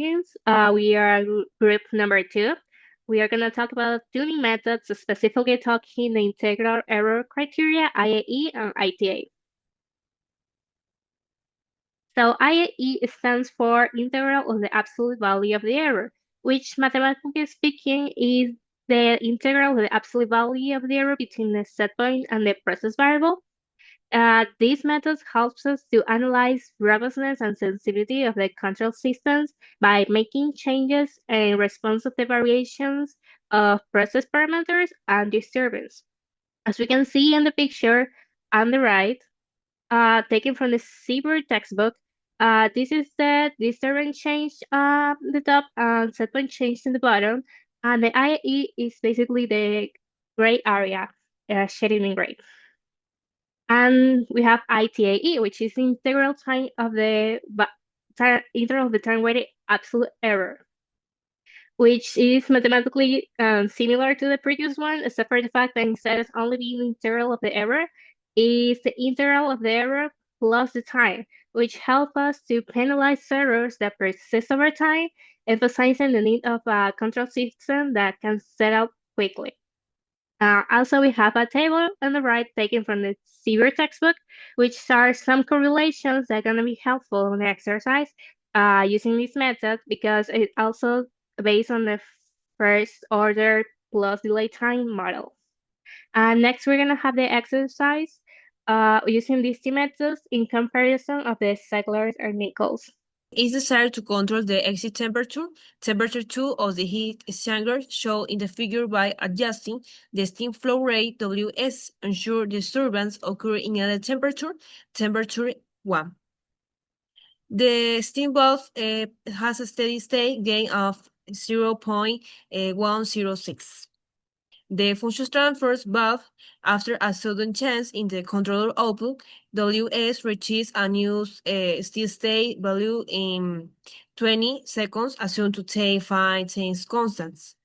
We are group number 2. We are going to talk about tuning methods, specifically talking the integral error criteria, IAE and ITAE. So IAE stands for integral of the absolute value of the error, which mathematically speaking is the integral of the absolute value of the error between the set point and the process variable. These methods helps us to analyze robustness and sensitivity of the control systems by making changes in response to the variations of process parameters and disturbance. As we can see in the picture on the right, taken from the Seaver textbook, this is the disturbance change at the top and set point change in the bottom, and the IE is basically the gray area, shaded in gray. And we have ITAE, which is the integral time of the integral of the time-weighted absolute error, which is mathematically similar to the previous one, except for the fact that instead of only being the integral of the error, is the integral of the error plus the time, which help us to penalize errors that persist over time, emphasizing the need of a control system that can settle quickly. Also, we have a table on the right taken from the Seaver textbook, which are some correlations that are going to be helpful in the exercise using this method because it's also based on the first order plus delay time model. Next, we're going to have the exercise using these two methods in comparison of the Zeiglers or Nichols. It's desired to control the exit temperature, temperature 2 of the heat exchanger shown in the figure by adjusting the steam flow rate Ws, ensure disturbance occur in a temperature, temperature 1. The steam valve has a steady state gain of 0.106. The function transfers valve, after a sudden change in the controller output, Ws reaches a new steady state value in 20 seconds, assumed to take 5 times constants.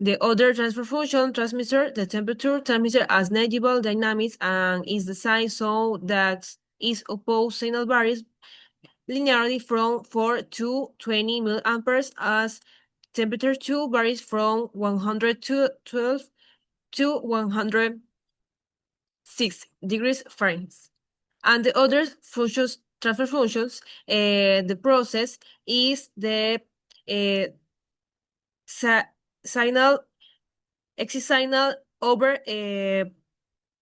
The other transfer function transmitter, the temperature transmitter has negligible dynamics and is designed so that its opposed signal varies linearly from 4 to 20 milliamperes as temperature 2 varies from 112 to 106 degrees Fahrenheit. And the other functions, transfer functions, the process is the signal, exit signal over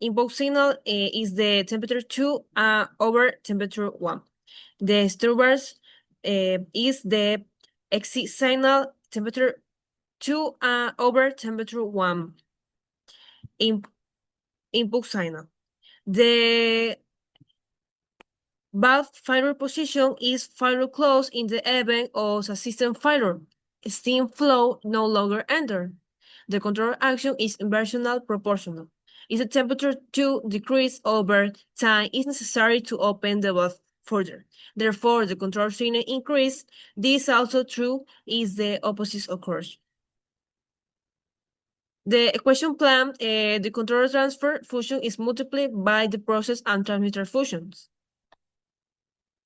input signal is the temperature 2 over temperature 1. The disturbance is the exit signal temperature 2 over temperature 1 input signal. The valve failure position is failure close in the event of a system failure. Steam flow no longer enter. The control action is inversional proportional. If the temperature to decrease over time, it's necessary to open the valve further. Therefore, the control signal increase. This also true if the opposite occurs. The equation plan, the controller transfer function is multiplied by the process and transmitter functions.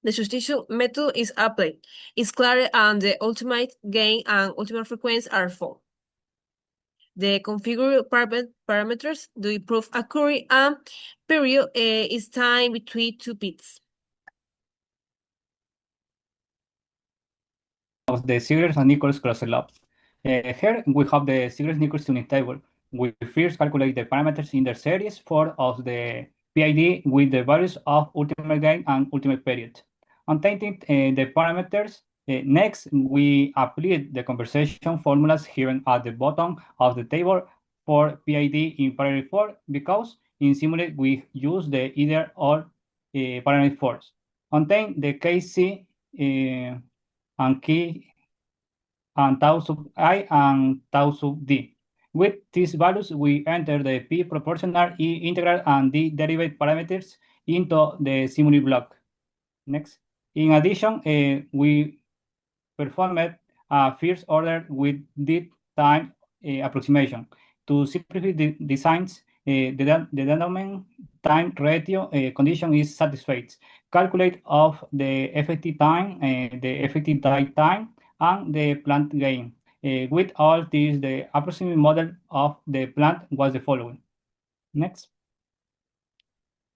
The substitution method is applied. It's clear and the ultimate gain and ultimate frequency are found. The configure parameters do improve accuracy and period is time between two bits. Of the Seagrams and Nichols cross-lops. Here we have the Seagrams-Nichols tuning table. We first calculate the parameters in the series for of the PID with the values of ultimate gain and ultimate period. Obtaining the parameters, next we apply the conversation formulas here at the bottom of the table for PID in parallel 4 because in simulate we use the either or parallel force. Obtain the KC and key and tau sub I and tau sub D. With these values, we enter the P proportional, E integral, and D derivative parameters into the simulate block. Next. In addition, we performed a first order with dead time approximation. To simplify the designs, the denominator time ratio condition is satisfied. Calculate of the effective time, the effective die time, and the plant gain. With all this, the approximate model of the plant was the following. Next.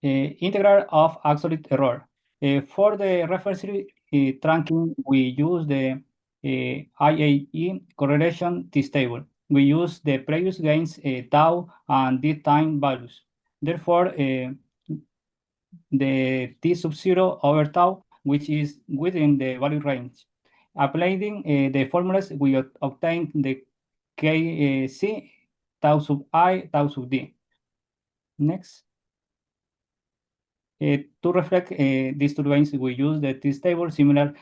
Integral of absolute error. For the reference tracking, we use the IAE correlation test table. We use the previous gains tau and this time values. Therefore, the t sub 0 over tau, which is within the value range. Applying the formulas, we obtain the kc tau sub I, tau sub d. Next. To reflect these turbines, we use this table, similar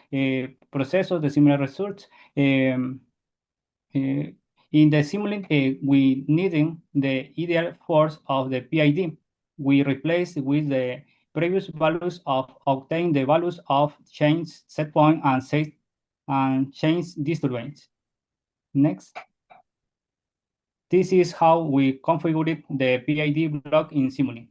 processes, the similar results. In the simulink, we needing the ideal force of the PID. We replace with the previous values of obtain the values of change set point and change these turbines. Next. This is how we configured the PID block in Simulink.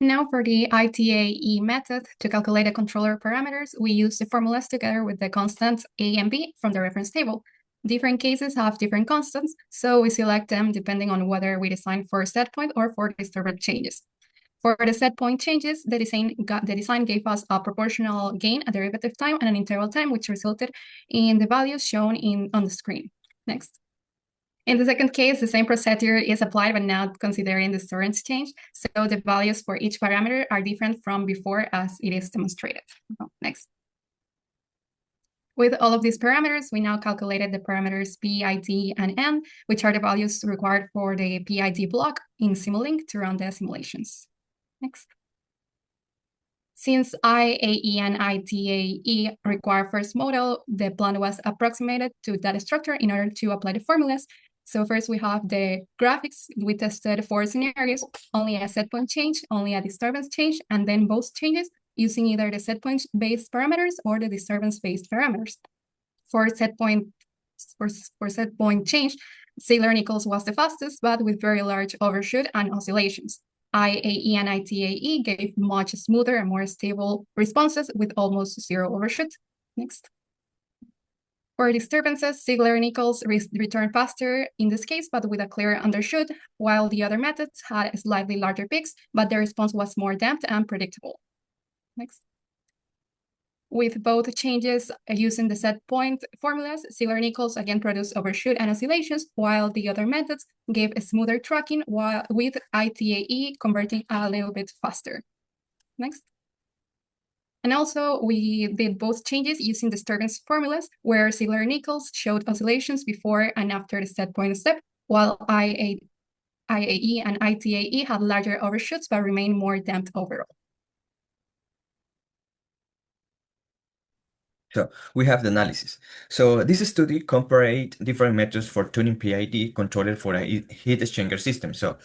Now for the ITAE method to calculate the controller parameters, we use the formulas together with the constants A and B from the reference table. Different cases have different constants, so we select them depending on whether we design for set point or for disturbance changes. For the set point changes, the design gave us a proportional gain, a derivative time, and an interval time, which resulted in the values shown on the screen. Next. In the second case, the same procedure is applied, but now considering the disturbance change. So the values for each parameter are different from before as it is demonstrated. Next. With all of these parameters, we now calculated the parameters P, I, D, and N, which are the values required for the PID block in Simulink to run the simulations. Next. Since IAE and ITAE require first model, the plan was approximated to that structure in order to apply the formulas. So first we have the graphics. We tested 4 scenarios, only a set point change, only a disturbance change, and then both changes using either the set point based parameters or the disturbance based parameters. For set point change, Ziegler-Nichols was the fastest, but with very large overshoot and oscillations. IAE and ITAE gave much smoother and more stable responses with almost zero overshoot. Next. For disturbances, Ziegler-Nichols returned faster in this case, but with a clear undershoot, while the other methods had slightly larger peaks, but the response was more damped and predictable. Next. With both changes using the set point formulas, Ziegler-Nichols again produced overshoot and oscillations, while the other methods gave a smoother tracking, while with ITAE converting a little bit faster. Next. And also, we did both changes using disturbance formulas, where Ziegler-Nichols showed oscillations before and after the set point step, while IAE and ITAE had larger overshoots but remained more damped overall. So we have the analysis. So this study compared different methods for tuning PID controller for a heat exchanger system. So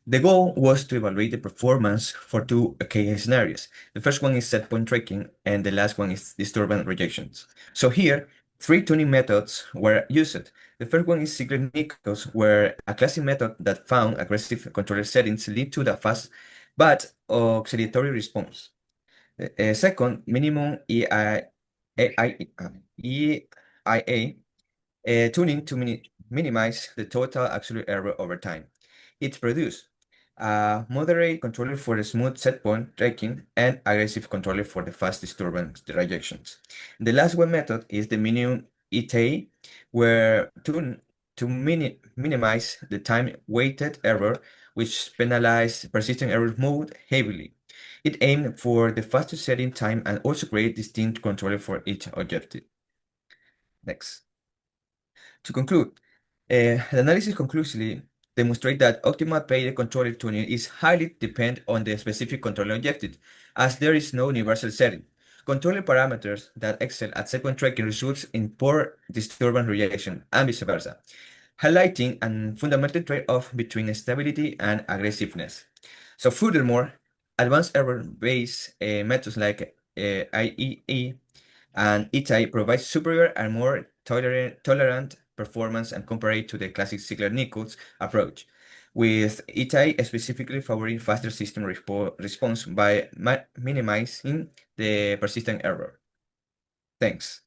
the goal was to evaluate the performance for 2 case scenarios. The first one is set point tracking, and the last one is disturbance rejections. So here, 3 tuning methods were used. The first one is Ziegler-Nichols, where a classic method that found aggressive controller settings lead to the fast but oscillatory response. Second, minimum EIA tuning to minimize the total absolute error over time. It produced a moderate controller for the smooth set point tracking and aggressive controller for the fast disturbance rejections. The last one method is the minimum ITAE, where to minimize the time-weighted error, which penalize persistent error mode heavily. It aimed for the fastest setting time and also create distinct controller for each objective. Next. To conclude, the analysis conclusively demonstrate that optimal PID controller tuning is highly dependent on the specific controller objective, as there is no universal setting. Controller parameters that excel at set point tracking results in poor disturbance rejection and vice versa, highlighting a fundamental trade-off between stability and aggressiveness. So furthermore, advanced error-based methods like IEE and ITAE provide superior and more tolerant performance and compare it to the classic Ziegler-Nichols approach, with ITAE specifically favoring faster system response by minimizing the persistent error. Thanks.